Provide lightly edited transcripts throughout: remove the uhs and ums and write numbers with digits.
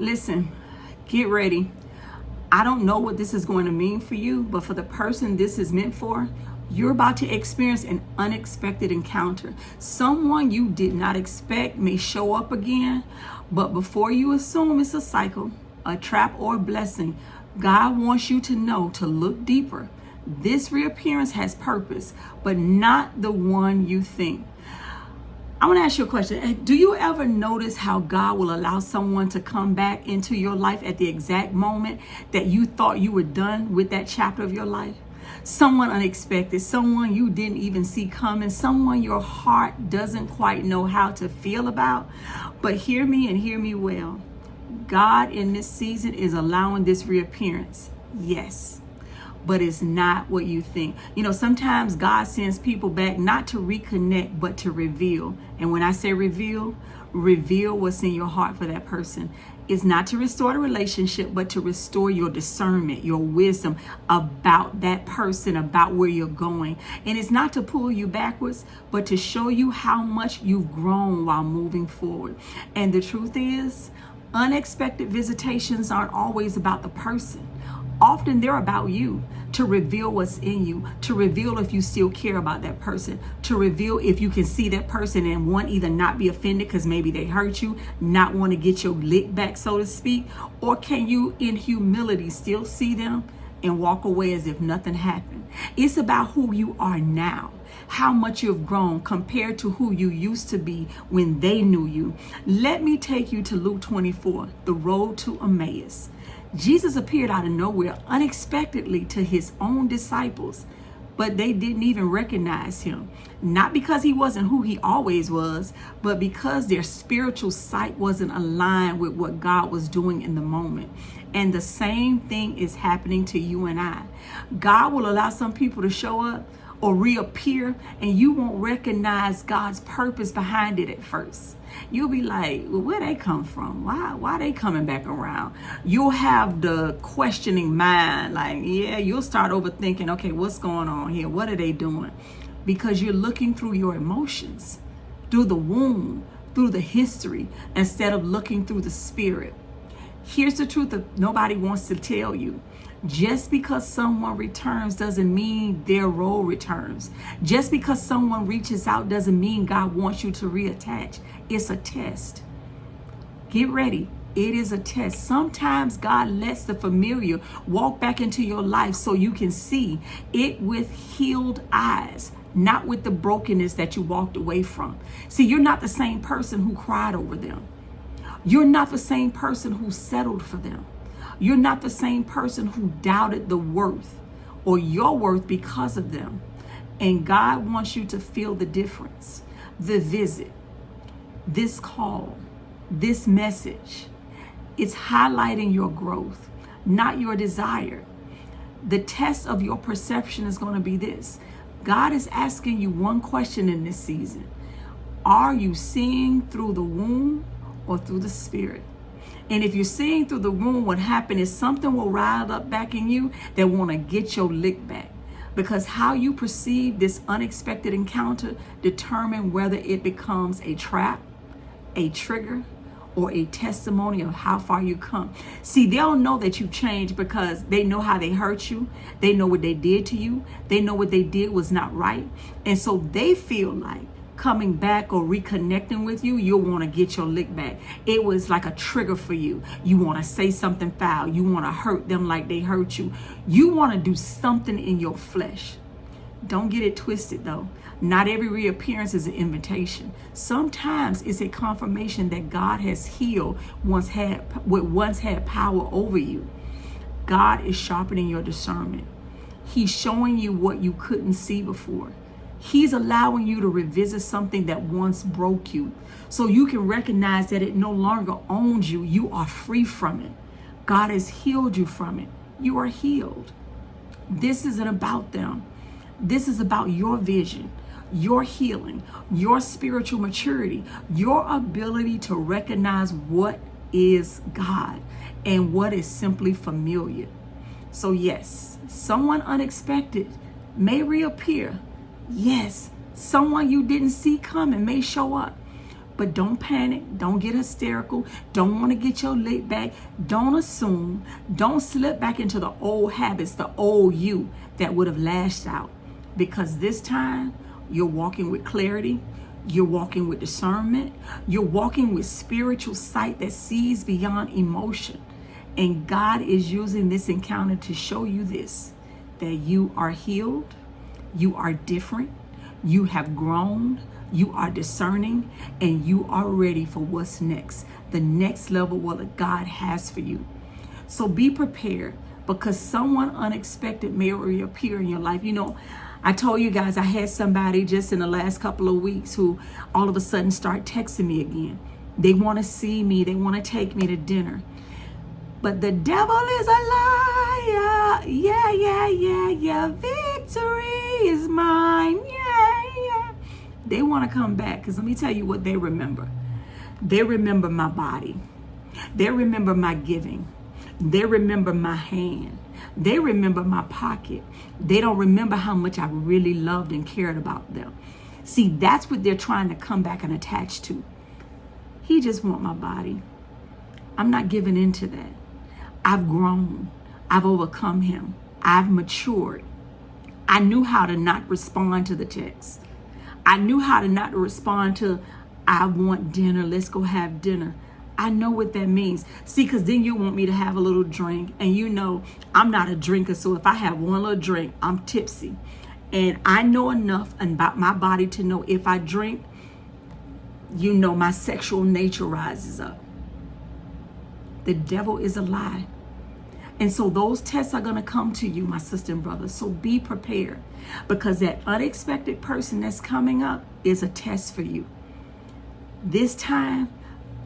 Listen, get ready. I don't know what this is going to mean for you, but for the person this is meant for, you're about to experience an unexpected encounter. Someone you did not expect may show up again, but before you assume it's a cycle, a trap, or a blessing, God wants you to know to look deeper. This reappearance has purpose, but not the one you think. I want to ask you a question. Do you ever notice how God will allow someone to come back into your life at the exact moment that you thought you were done with that chapter of your life? Someone unexpected, someone you didn't even see coming, someone your heart doesn't quite know how to feel about. But hear me and hear me well. God in this season is allowing this reappearance. Yes. But it's not what you think. You know, sometimes God sends people back not to reconnect, but to reveal. And when I say reveal what's in your heart for that person. It's not to restore the relationship, but to restore your discernment, your wisdom about that person, about where you're going. And it's not to pull you backwards, but to show you how much you've grown while moving forward. And the truth is, unexpected visitations aren't always about the person. Often they're about you, to reveal what's in you, to reveal if you still care about that person, to reveal if you can see that person and one, either not be offended because maybe they hurt you, not want to get your lick back, so to speak, or can you in humility still see them and walk away as if nothing happened. It's about who you are now, how much you've grown compared to who you used to be when they knew you. Let me take you to Luke 24, the road to Emmaus. Jesus appeared out of nowhere unexpectedly to his own disciples, but they didn't even recognize him. Not because he wasn't who he always was, but because their spiritual sight wasn't aligned with what God was doing in the moment. And the same thing is happening to you and I. God will allow some people to show up or reappear, and you won't recognize God's purpose behind it at first. You'll be like, well, where they come from? Why they coming back around? You'll have the questioning mind, like, yeah, you'll start overthinking, okay, what's going on here? What are they doing? Because you're looking through your emotions, through the womb, through the history, instead of looking through the spirit. Here's the truth that nobody wants to tell you. Just because someone returns doesn't mean their role returns. Just because someone reaches out doesn't mean God wants you to reattach. It's a test. Get ready. It is a test. Sometimes God lets the familiar walk back into your life so you can see it with healed eyes, not with the brokenness that you walked away from. See, you're not the same person who cried over them. You're not the same person who settled for them. You're not the same person who doubted the worth or your worth because of them. And God wants you to feel the difference. The visit, this call, this message, it's highlighting your growth, not your desire. The test of your perception is going to be this. God is asking you one question in this season. Are you seeing through the womb or through the spirit? And if you're seeing through the womb, what happened is something will rise up back in you that want to get your lick back. Because how you perceive this unexpected encounter determine whether it becomes a trap, a trigger, or a testimony of how far you come. See, they'll know that you changed because they know how they hurt you. They know what they did to you. They know what they did was not right. And so they feel like coming back or reconnecting with you, you'll want to get your lick back. It was like a trigger for you. You want to say something foul. You want to hurt them like they hurt you. You want to do something in your flesh. Don't get it twisted though. Not every reappearance is an invitation. Sometimes it's a confirmation that God has healed what once had power over you. God is sharpening your discernment. He's showing you what you couldn't see before. He's allowing you to revisit something that once broke you so you can recognize that it no longer owns you. You are free from it. God has healed you from it. You are healed. This isn't about them. This is about your vision, your healing, your spiritual maturity, your ability to recognize what is God and what is simply familiar. So yes, someone unexpected may reappear. Yes, someone you didn't see coming may show up. But don't panic. Don't get hysterical. Don't want to get your lit back. Don't assume. Don't slip back into the old habits, the old you that would have lashed out. Because this time, you're walking with clarity. You're walking with discernment. You're walking with spiritual sight that sees beyond emotion. And God is using this encounter to show you this, that you are healed, you are different, you have grown, you are discerning, and you are ready for what's next, the next level what God has for you. So be prepared, because someone unexpected may reappear in your life. You know, I told you guys I had somebody just in the last couple of weeks who all of a sudden start texting me again. They want to see me. They want to take me to dinner. But the devil is a liar. Yeah. Victory is mine. Yeah. They want to come back, because let me tell you what they remember. They remember my body. They remember my giving. They remember my hand. They remember my pocket. They don't remember how much I really loved and cared about them. See, that's what they're trying to come back and attach to. He just wants my body. I'm not giving into that. I've grown. I've overcome him. I've matured. I knew how to not respond to the text. I knew how to not respond to, I want dinner, let's go have dinner. I know what that means. See, because then you want me to have a little drink. And you know, I'm not a drinker. So if I have one little drink, I'm tipsy. And I know enough about my body to know if I drink, you know, my sexual nature rises up. The devil is a lie. And so those tests are going to come to you, my sister and brother. So be prepared, because that unexpected person that's coming up is a test for you. This time,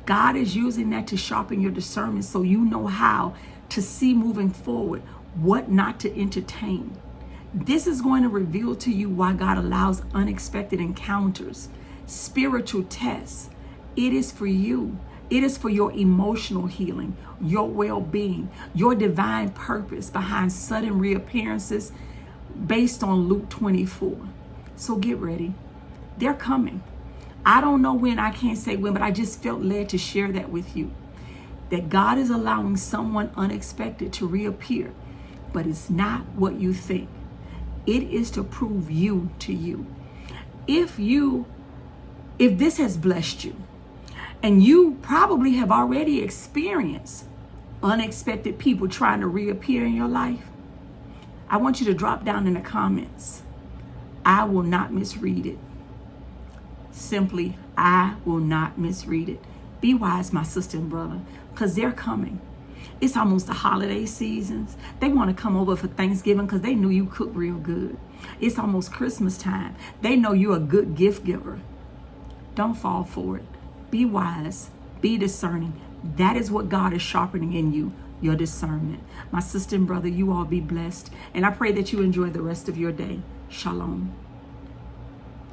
God is using that to sharpen your discernment, so you know how to see moving forward what not to entertain. This is going to reveal to you why God allows unexpected encounters, spiritual tests. It is for you. It is for your emotional healing, your well-being, your divine purpose behind sudden reappearances based on Luke 24. So get ready. They're coming. I don't know when, I can't say when, but I just felt led to share that with you. That God is allowing someone unexpected to reappear, but it's not what you think. It is to prove you to you. If this has blessed you, and you probably have already experienced unexpected people trying to reappear in your life, I want you to drop down in the comments, I will not misread it. Simply, I will not misread it. Be wise, my sister and brother, because they're coming. It's almost the holiday seasons. They want to come over for Thanksgiving because they knew you cook real good. It's almost Christmas time. They know you're a good gift giver. Don't fall for it. Be wise. Be discerning. That is what God is sharpening in you, your discernment. My sister and brother, you all be blessed. And I pray that you enjoy the rest of your day. Shalom.